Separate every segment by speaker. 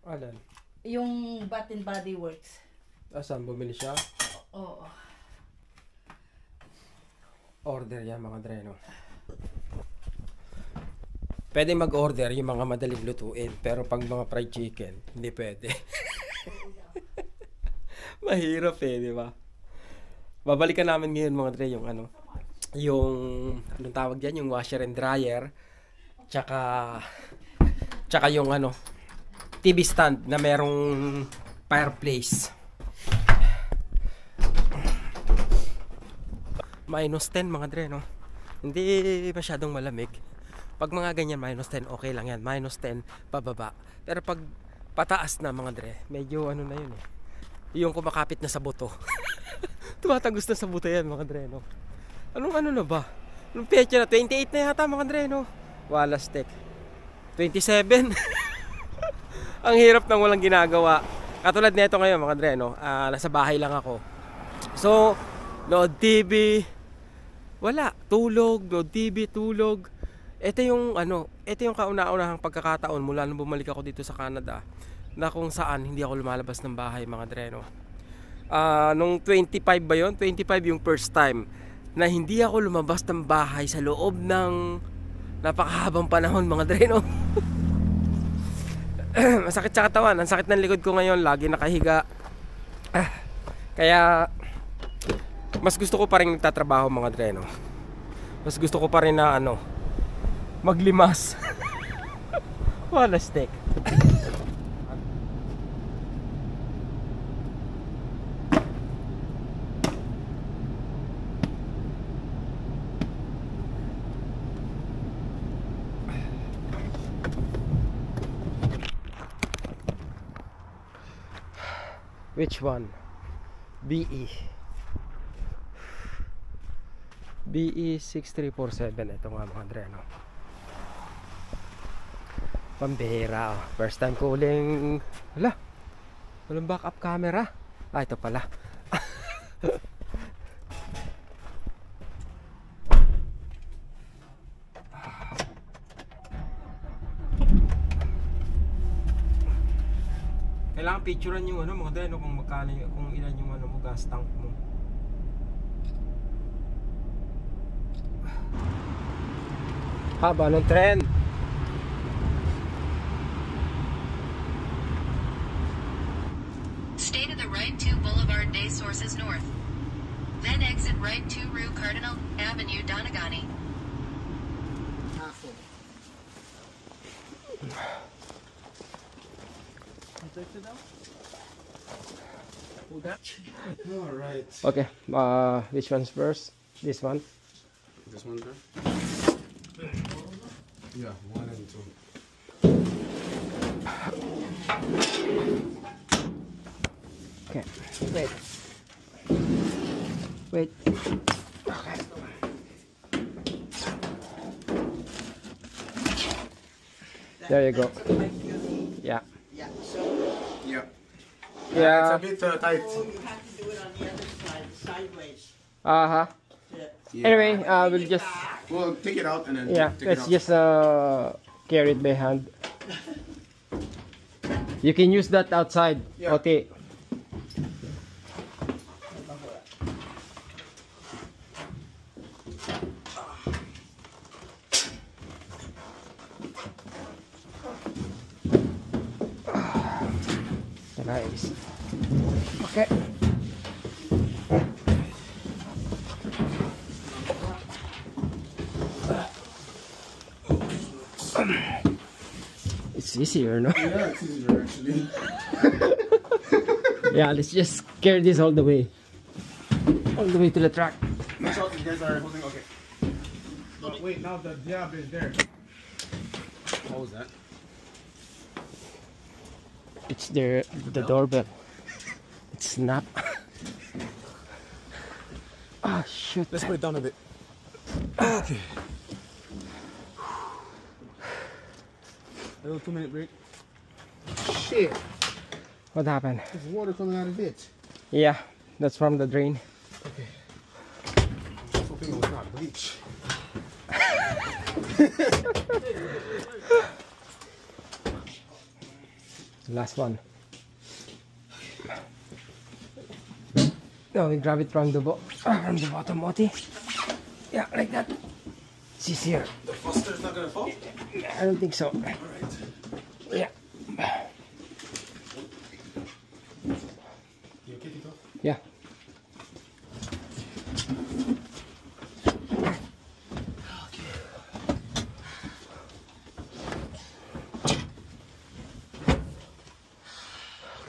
Speaker 1: Alan?
Speaker 2: Yung Bath and Body Works.
Speaker 1: Saan bumili siya?
Speaker 2: Oo.
Speaker 1: Order yan mga dreno. Pwede mag-order yung mga madaling lutuin, pero pag mga fried chicken, hindi pwede. Mahirap di ba? Babalikan namin ngayon mga dre yung anong tawag diyan, yung washer and dryer, tsaka yung TV stand na merong fireplace. -10 mga dre, no? Hindi masyadong malamig. Pag mga ganyan -10, okay lang yan. -10 pababa. Pero pag pataas na mga dre, medyo na yun yung kumakapit na sa buto. Tumatagos na sa buto yan mga dre, no? Anong na ba? Anong petsa na? 28 na yata mga dre, no? Walas tek 27. Ang hirap nang walang ginagawa. Katulad nito ngayon mga dre, no? Nasa bahay lang ako. So, load TV, wala, tulog, load TV, tulog. Ito yung kauna-unahang pagkakataon mula nung bumalik ako dito sa Canada na kung saan hindi ako lumalabas ng bahay mga dreno. Nung 25 ba yun? 25 yung first time na hindi ako lumabas ng bahay sa loob ng napakahabang panahon mga dreno. Masakit sa katawan, ang sakit ng likod ko ngayon, lagi nakahiga. Kaya mas gusto ko pa rin nagtatrabaho mga dreno. Mas gusto ko pa rin na maglimas. Wala stick. Which one? BE 6347. Ito nga mga dreno. Pambihira. First time ko uling walang backup camera. Ito pala. Kailangan picturean yung mga dreno kung magkano, kung ilan yung mo gas tank mo. Haba ng tren.
Speaker 3: Stay to the right 2 Boulevard Day Sources North. Then exit right 2 Rue Cardinal Avenue, Donegani.
Speaker 1: All right. Okay. Which one's first? This one.
Speaker 4: This one there? Yeah, 1 and 2.
Speaker 1: Okay. Wait. Okay. There you go. Yeah.
Speaker 4: Yeah.
Speaker 1: Yeah.
Speaker 4: It's a bit tight.
Speaker 5: Oh, you have to do it on the other side, sideways.
Speaker 1: Uh-huh.
Speaker 4: Yeah.
Speaker 1: Anyway, we'll just
Speaker 4: We'll take it out and then take
Speaker 1: let's
Speaker 4: it out.
Speaker 1: just carry it by hand. You can use that outside.
Speaker 4: Yeah.
Speaker 1: Okay. Nice. Okay. It's easier, no?
Speaker 4: Yeah, it's easier actually.
Speaker 1: Yeah, let's just carry this all the way to the truck.
Speaker 4: Make sure you guys are holding. Okay. But wait, now the jab is there. What was that?
Speaker 1: It's the doorbell. It's snap. Ah, shoot.
Speaker 4: Let's put it down a bit. Okay. A little 2-minute break. Shit.
Speaker 1: What happened?
Speaker 4: There's water coming out of it.
Speaker 1: Yeah, that's from the drain.
Speaker 4: Okay. I was hoping it was not bleach.
Speaker 1: Last one. No, we grab it from the bottom, Oti. Yeah, like that. It's easier.
Speaker 4: The Foster's not gonna fall?
Speaker 1: I don't think so.
Speaker 4: Alright.
Speaker 1: Yeah.
Speaker 4: You okay, Tito?
Speaker 1: Yeah.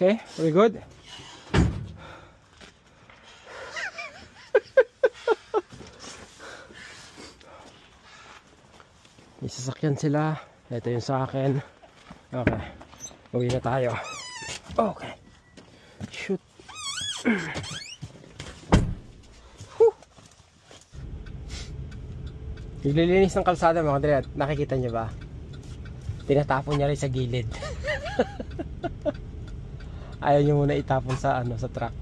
Speaker 1: Okay, very good. May sasakyan sila. Ito yung sa akin. Okay. Uwi na tayo. Okay. Shoot. Naglilinis ng kalsada mga Dre. Nakikita niyo ba? Tinatapon niya rin sa gilid. Ayaw niyo muna itapon sa sa truck.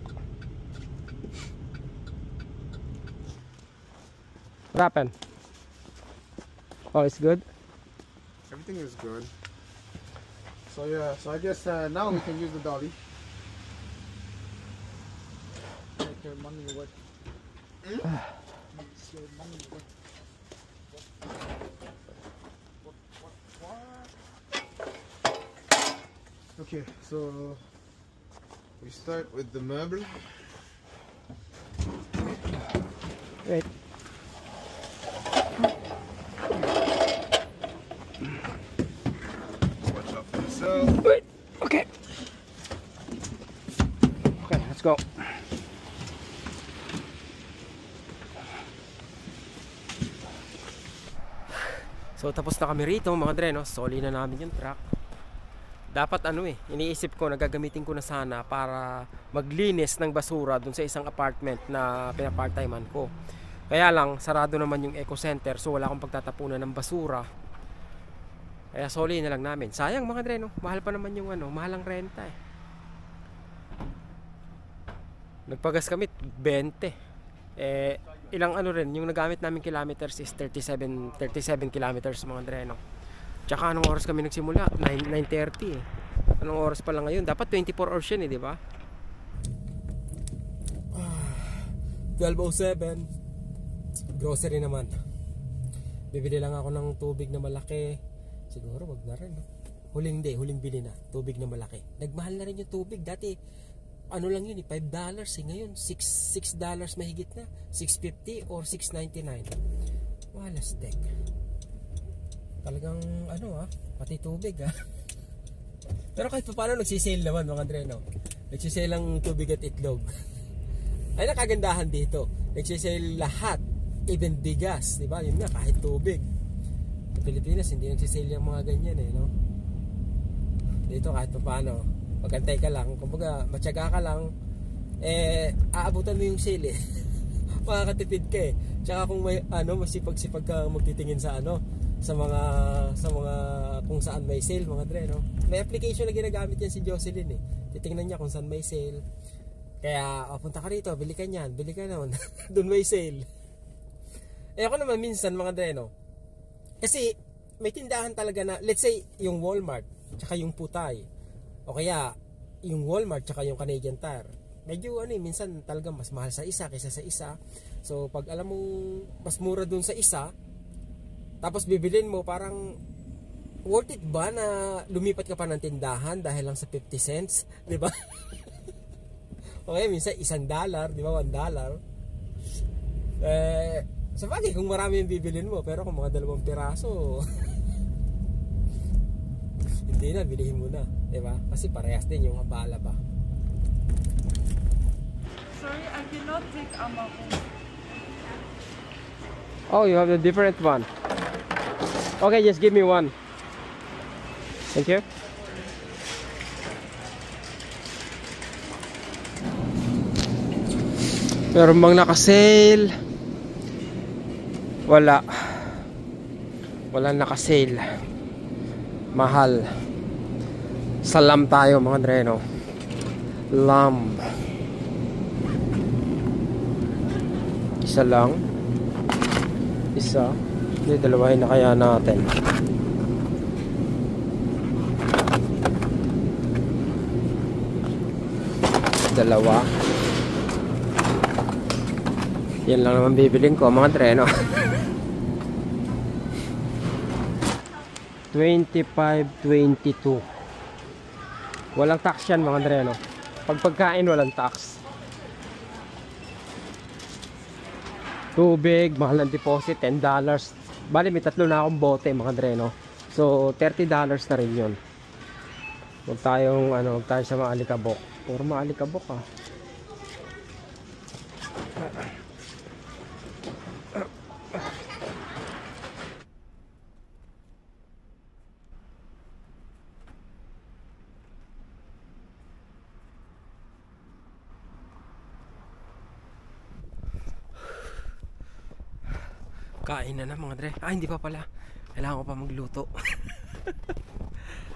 Speaker 1: What happened? Oh, it's good?
Speaker 4: Everything is good. So yeah, so I guess now we can use the dolly.
Speaker 5: Make your money work. Makes your money work.
Speaker 4: Okay, so we start with the meuble.
Speaker 1: Wait.
Speaker 4: Watch out for yourself.
Speaker 1: Wait. Okay. Okay, let's go. So tapos na kami rito mga Dre, no? Soli na namin yung truck. Dapat iniisip ko na gagamitin ko na sana para maglinis ng basura dun sa isang apartment na pinapart-timean ko. Kaya lang, sarado naman yung eco center, so wala akong pagtatapunan ng basura. Kaya soli na lang namin. Sayang mga Dre, no? Mahal pa naman yung mahal ang renta eh. Nagpagas kami 20. Ilang rin, yung nagamit namin kilometers is 37 kilometers mga Dre, no? Tsaka anong oras kami nagsimula? 9:30 eh. Anong oras pa lang ngayon? Dapat 24 hours yun eh, di ba? 12:07. Grocery naman. Bibili lang ako ng tubig na malaki. Siguro wag na rin, no? Huling bili na. Tubig na malaki. Nagmahal na rin yung tubig. Dati, lang yun eh, $5 eh. Ngayon, $6 mahigit na. $6.50 or $6.99. Wala steak. Talagang pati tubig Pero kahit pa paano nagsisale naman mga Dre, no? Nagsisale ang tubig at itlog. Ay nakagandahan dito. Nagsisale lahat, even bigas, di ba? Yun nga, kahit tubig. Sa Pilipinas hindi nagsisale yung mga ganyan eh, no? Dito kahit pa paano, magantay ka lang, kumbaga matyaga ka lang, aabutan mo yung sale eh. Makakatipid ka eh. Tsaka kung may masipag-sipag ka magtitingin sa sa mga kung saan may sale mga Dre, no? May application na ginagamit yan si Jocelyn eh. Titingnan niya kung saan may sale. Kaya punta ka rito, bili ka niyan, bili ka noon. Doon may sale. Ako naman minsan mga Dre, no? Kasi may tindahan talaga na, let's say yung Walmart tsaka yung Putay, o kaya yung Walmart tsaka yung Canadian Tire, medyo minsan talaga mas mahal sa isa kaysa sa isa. So pag alam mo mas mura dun sa isa, tapos bibilin mo, parang worth it ba na lumipat ka pa ng tindahan dahil lang sa 50 cents, di ba? Okay, minsan $1, di ba? $1. Sa bagay, kung marami yung bibilin mo, pero kung mga 2 piraso, hindi na, bilihin mo na, di ba? Kasi parehas din yung abala ba.
Speaker 6: Sorry, I cannot take Amako.
Speaker 1: Oh, you have a different one. Okay, just give me one. Thank you. Meron bang naka-sale? Wala. Wala naka-sale. Mahal. Sa lamb tayo mga Dre, no? Lamb. Isa lang. Isa. Hindi, dalawahin na kaya natin. dalawa. Yan lang naman bibiling ko mga dre, no? 25.22. Walang tax yan mga dre, no? Pag pagkain walang tax. Tubig, mahal ng deposit, $10. Bali may tatlo na akong bote mga dre, no? So $30 na rin yun. Huwag tayong huwag tayo sa maalikabok. Puro maalikabok ah. Kain na mga dre. Ah, hindi pa pala. Kailangan ko pa magluto.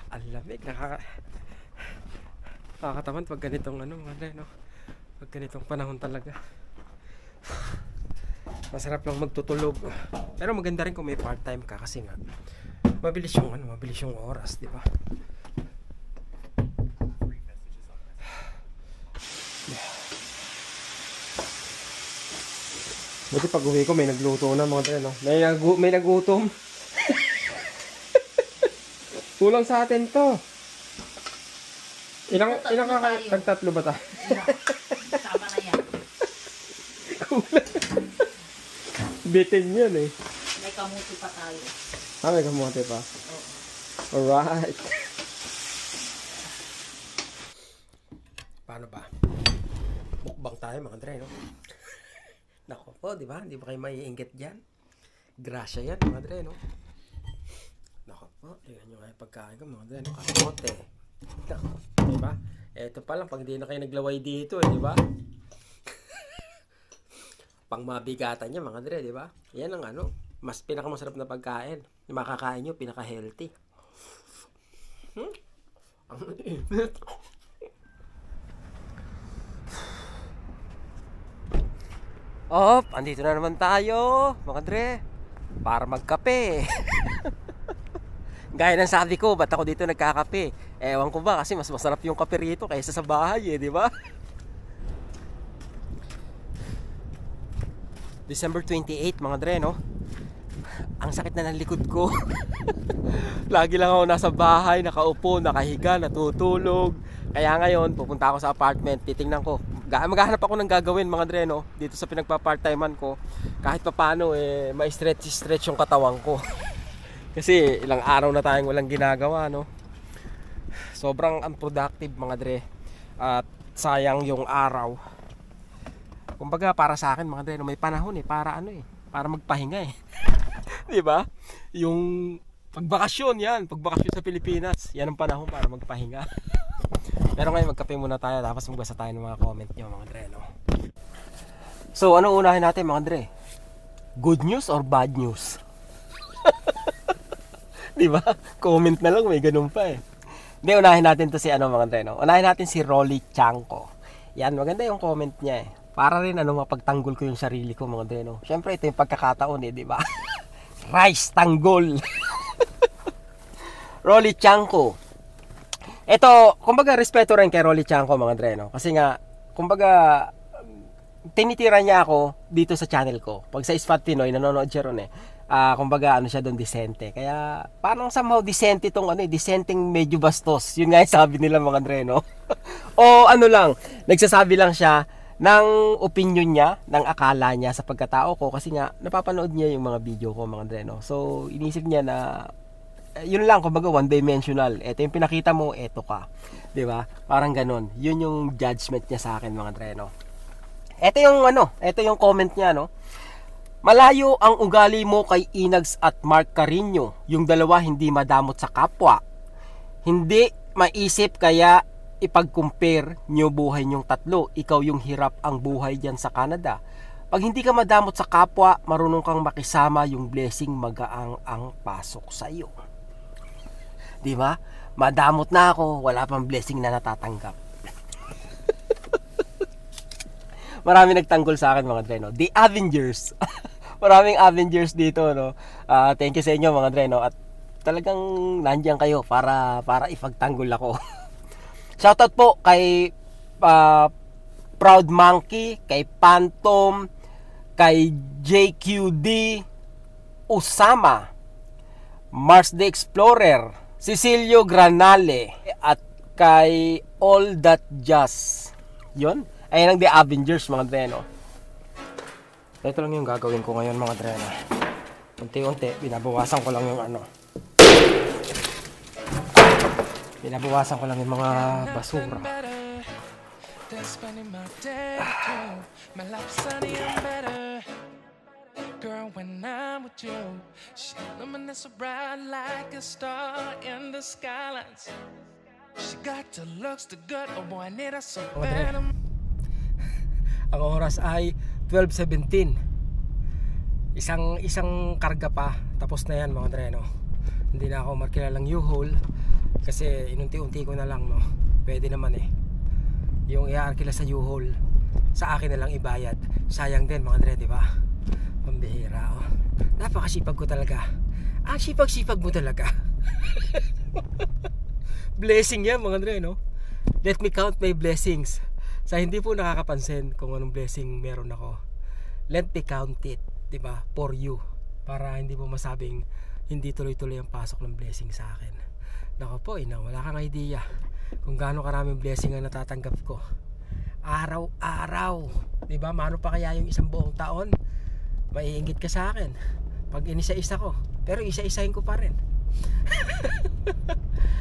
Speaker 1: Ang lamig. Nakakatamad pag ganitong mga dre, no? Pag ganitong panahon talaga. Masarap lang magtutulog. Pero maganda rin kung may part-time ka kasi nga mabilis yung oras, di ba? Buti pag uwi ko may nagluto na mga dre, no? May nagutom. Kulang sa atin to. Ilang kakain? Tagtatlo ba ta?
Speaker 2: Tama na yan.
Speaker 1: Kulang. Bitin yun eh.
Speaker 2: May kamuti pa tayo.
Speaker 1: Ah, may kamote pa?
Speaker 2: Oo.
Speaker 1: Alright. Paano ba? Mukbang tayo mga dre, no? Nako po, di ba? Hindi ba kayo maiinggit dyan? Grasya yan mga dre, no? Nako po, tingnan nyo nga yung pagkain ko mga dre, no? Kamote. Nako, di ba? Eto pa lang, pag hindi na kayo naglaway dito, di ba? Pang mabigatan niya mga dre, di ba? Yan ang mas pinakamasarap na pagkain. Yung makakain nyo, pinaka-healthy. Ang init. Andito na naman tayo, mga dre, para magkape. Gaya ng sabi ko, ba't ako dito nagkakape? Ewan ko ba, kasi mas masarap yung kape rito kaysa sa bahay, di ba? December 28, mga dre, no? Ang sakit na ng likod ko. Lagi lang ako nasa bahay, nakaupo, nakahiga, natutulog. Kaya ngayon, pupunta ako sa apartment, titingnan ko. Maghahanap ako ng gagawin mga dre, no? Dito sa pinagpa-part-timean ko. Kahit pa paano, ma-stretch yung katawan ko. Kasi ilang araw na tayong walang ginagawa, no? Sobrang unproductive mga dre. At sayang yung araw. Kumbaga para sa akin mga dre, no, may panahon para para magpahinga eh. 'Di ba? Yung pagbakasyon yan, pagbakasyon sa Pilipinas, yan ang panahon para magpahinga. Pero ngayon magkape muna tayo, tapos magbasa tayo ng mga comment nyo mga dre, no? So ano unahin natin mga dre? Good news or bad news? Di ba? Comment na lang, may ganun pa eh. Hindi, unahin natin to si mga dre, no? Unahin natin si Rolly Chanko. Yan, maganda yung comment niya eh. Para rin mapagtanggol ko yung sarili ko mga dre, no? Syempre ito yung pagkakataon eh, di ba? Rice tanggol. Rolly Chanko. Ito, kumbaga respeto rin kay Rolly Chanko mga dre, no? Kasi nga, kumbaga tinitira niya ako dito sa channel ko. Pag sa Ispat Pinoy, nanonood siya ron eh. Kumbaga siya doon disente. Kaya parang somehow disente tong disenteng medyo bastos. Yun nga yung sabi nila mga dre, no? O lang, nagsasabi lang siya ng opinion niya, ng akala niya sa pagkatao ko kasi nga napapanood niya yung mga video ko mga dre, no? So inisip niya na yun lang, kumbaga one dimensional. Ito yung pinakita mo, eto ka. 'Di ba? Parang ganun. Yun yung judgment niya sa akin mga dre, no? Ito yung comment niya, no? Malayo ang ugali mo kay Inags at Mark Carino. Yung dalawa hindi madamot sa kapwa. Hindi maisip kaya ipag-compare nyo buhay nyong tatlo. Ikaw yung hirap ang buhay dyan sa Canada. Pag hindi ka madamot sa kapwa, marunong kang makisama, yung blessing magaang ang pasok sa iyo. Di ba? Madamot na ako, wala pang blessing na natatanggap. Marami nagtanggol sa akin mga dre, no? The Avengers. Maraming Avengers dito, no? Thank you sa inyo mga dre, no? At talagang nandiyan kayo para ipagtanggol ako. Shoutout po kay Proud Monkey, kay Phantom, kay JQD, Usama, Mars the Explorer, Cecilio Granale, at kay All That Jazz. Yun. Ayan ang The Avengers, mga dre, no? Ito lang yung gagawin ko ngayon, mga dre, no? Unti-unti, binabawasan ko lang yung ano. Binabawasan ko lang yung mga basura.
Speaker 7: Girl, when I'm with you, she luminous so bright like a star in the skylines. She got the looks, the good, oh boy, I need her so bad.
Speaker 1: Ang oras ay 12:17. Isang karga pa, tapos na yan, mga dre, no? Hindi na ako magkilalang U-Haul kasi inunti-unti ko na lang, no? Pwede naman eh. Yung i-arkila sa U-Haul, sa akin na lang ibayad. Sayang din, mga dre, di ba? Pambihira, oh. Napakasipag ko talaga. Ang sipag-sipag mo talaga. Blessing yan, mga dre, no? Let me count my blessings. Sa hindi po nakakapansin kung anong blessing meron ako, let me count it, diba? For you. Para hindi po masabing hindi tuloy-tuloy ang pasok ng blessing sa akin. Nako po, wala kang idea kung gaano karaming blessing ang natatanggap ko. Araw-araw, diba? Mano pa kaya yung isang buong taon? Maiinggit ka sa akin pag inisa-isa ko. Pero isa-isahin ko pa rin.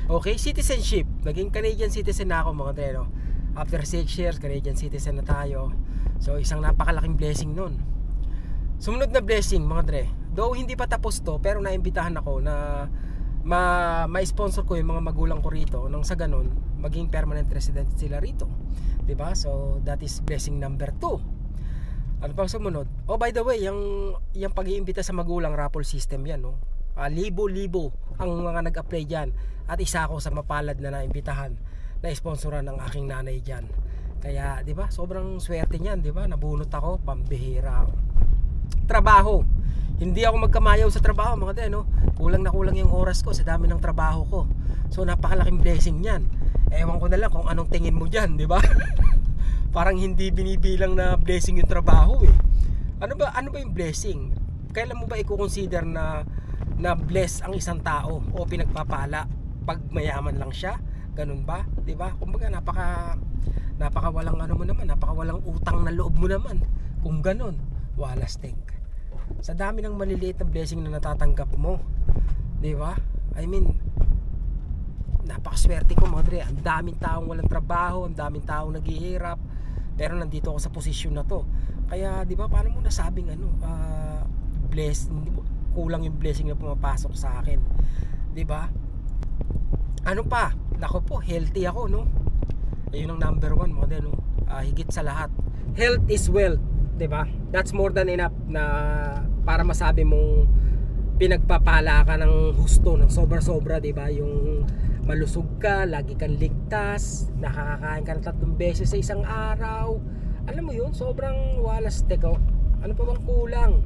Speaker 1: Okay, citizenship. Naging Canadian citizen na ako, mga dre, no? After 6 years, Canadian citizen na tayo. So, isang napakalaking blessing nun. Sumunod na blessing, mga dre. Though hindi pa tapos to, pero naimbitahan ako na ma-sponsor ko yung mga magulang ko rito nang sa ganun, maging permanent resident sila rito. Diba? So, that is blessing number 2. Ano pang sumunod? Oh, by the way, yung pag-iimbita sa magulang, raffle system yan, no? Libo-libo ang mga nag-apply dyan. At isa ako sa mapalad na naimbitahan na sponsoran ng aking nanay dyan. Kaya, di ba, sobrang swerte niyan, di ba? Nabunot ako, pambihira. Trabaho. Hindi ako magkamayaw sa trabaho, mga dre, no? Kulang na kulang yung oras ko sa dami ng trabaho ko. So, napakalaking blessing niyan. Ewan ko na lang kung anong tingin mo dyan, di ba? Parang hindi binibilang na blessing yung trabaho, eh. Ano ba yung blessing? Kailan mo ba i-consider na bless ang isang tao o pinagpapala pag mayaman lang siya? Ganun ba? 'Di ba? Kumbaga napakawalang ano mo naman, napakawalang utang na loob mo naman. Kung ganun, walastig. Sa dami ng maliliit na blessing na natatanggap mo, 'di ba? I mean, napakaswerte ko, mga dre. Ang daming taong walang trabaho, ang daming taong naghihirap, pero nandito ako sa posisyon na 'to. Kaya 'di ba, paano mo nasabing blessed, kulang yung blessing na pumapasok sa akin, 'di ba? Ano pa? Nako po, healthy ako, no? Ayun ang number 1, mga dre, no? Higit sa lahat, health is wealth, 'di ba? That's more than enough na para masabi mong pinagpapala ka ng husto, ng sobra-sobra, 'di ba? Yung malusog ka, lagi kang ligtas, nakakakain ka ng 3 beses sa isang araw. Alam mo 'yun, sobrang walastig ako. Ano pa bang kulang?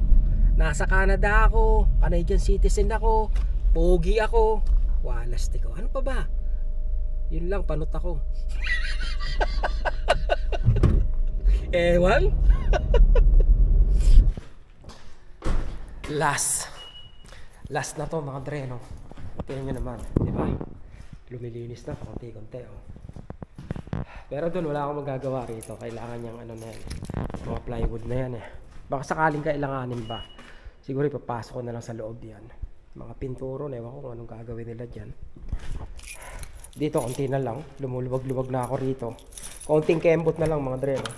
Speaker 1: Nasa Canada ako, Canadian citizen ako, pogi ako, walastig ako. Ano pa ba? Yun lang, panot ako. Ewan. Last na to, mga dre, no? Tingnan nyo naman, di ba? Lumilinis na, konti-konti, oh. Pero doon wala akong magagawa rito. Kailangan niyang ano na yan, mga plywood na yan, eh. Baka sakaling kailanganin ba, siguro ipapasok ko na lang sa loob yan. Mga pinturo, ewan ko kung anong gagawin nila dyan. Dito, konti na lang. Lumuluwag-luwag na ako rito. Konting kembot na lang, mga dre, no?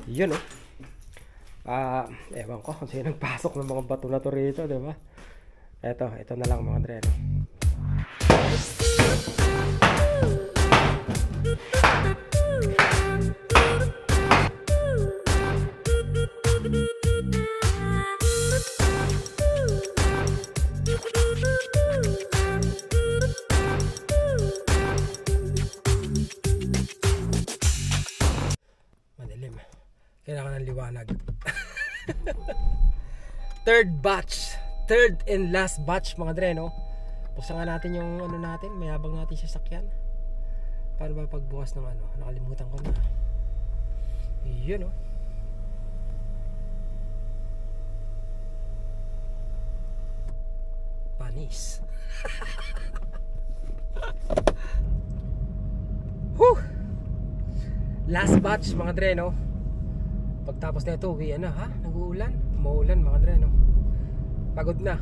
Speaker 1: Yun, oh. Ewan ko kung sino nagpasok ng mga bato na to rito, diba? Ito na lang, mga dre, no? Madilim. Kailangan ng liwanag. Third and last batch, mga dre, no? Buksan nga natin yung ano natin, mayabang natin sa sakyan. Paano ba pagbukas ng ano? Nakalimutan ko na. Yun oh. Panis. Whew! Last batch mga dre, no? Pagtapos na ito, uwian na ha? Nag-uulan? Maulan mga dre, no? Pagod na.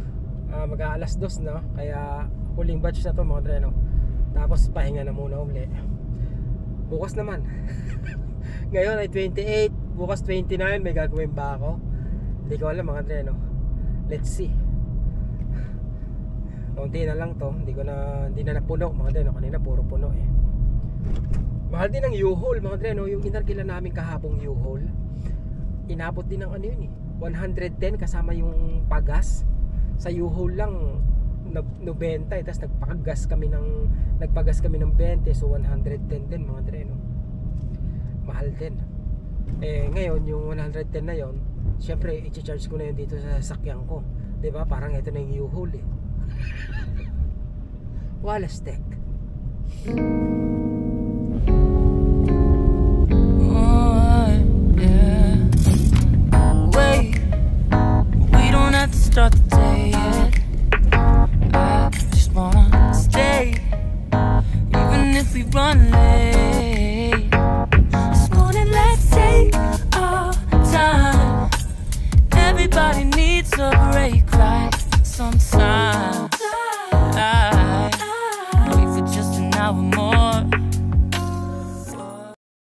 Speaker 1: Mag-aalas 2 na. Kaya huling batch na to mga dre, no? Tapos pahinga na muna uli. Bukas naman. Ngayon ay 28. Bukas 29. May gagawin ba ako? Hindi ko alam mga dre, no? Let's see. Konti na lang to. Hindi na napuno mga dre, no? Kanina puro puno eh. Mahal din ang U-Haul mga dre, no? Yung inarkila namin kahapong U-Haul, inabot din ng ano yun eh, 110 kasama yung pagas. Sa U-Haul lang 90 eh, tapos nagpagas kami ng 20, so 110 din mga dre, no? Mahal din. Eh ngayon yung 110 na yon, syempre i-charge ko na yun dito sa sasakyan ko, 'di ba? Parang ito na yung U-Haul eh. Wallace Tech.
Speaker 7: Have to start the day yet. I just wanna stay, even if we run late.